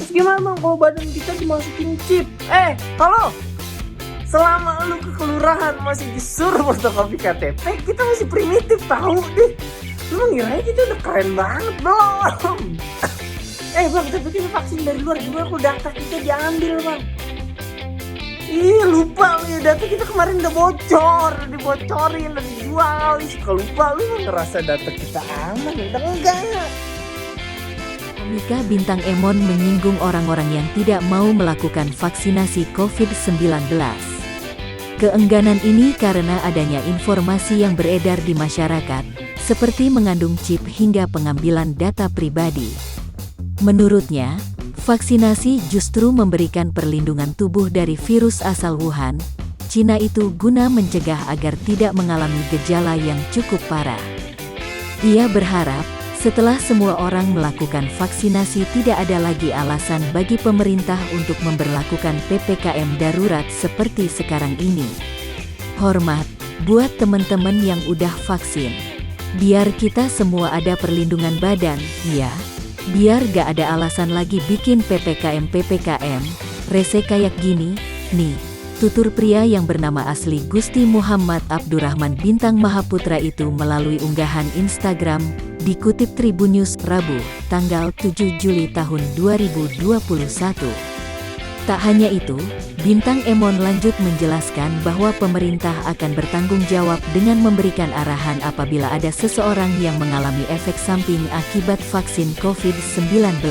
Terus gimana bang kalau badan kita dimasukin chip? Halo, selama lu ke kelurahan masih disuruh fotokopi KTP, kita masih primitif tahu deh. Lu ngiranya kita udah keren banget belum? Bang, tapi kita vaksin dari luar, gimana kalau data kita diambil bang? Ih, lupa lu ya, data kita kemarin udah bocor, dibocorin, udah dijual. Suka lupa lu ngerasa data kita aman, kita enggak. Komika Bintang Emon menyinggung orang-orang yang tidak mau melakukan vaksinasi COVID-19. Keengganan ini karena adanya informasi yang beredar di masyarakat, seperti mengandung chip hingga pengambilan data pribadi. Menurutnya, vaksinasi justru memberikan perlindungan tubuh dari virus asal Wuhan, Cina itu guna mencegah agar tidak mengalami gejala yang cukup parah. Ia berharap, setelah semua orang melakukan vaksinasi tidak ada lagi alasan bagi pemerintah untuk memberlakukan PPKM darurat seperti sekarang ini. Hormat, buat teman-teman yang udah vaksin. Biar kita semua ada perlindungan badan, ya. Biar gak ada alasan lagi bikin PPKM, rese kayak gini, nih. Tutur pria yang bernama asli Gusti Muhammad Abdurrahman Bintang Mahaputra itu melalui unggahan Instagram, dikutip Tribunnews Rabu, tanggal 7 Juli tahun 2021. Tak hanya itu, Bintang Emon lanjut menjelaskan bahwa pemerintah akan bertanggung jawab dengan memberikan arahan apabila ada seseorang yang mengalami efek samping akibat vaksin COVID-19.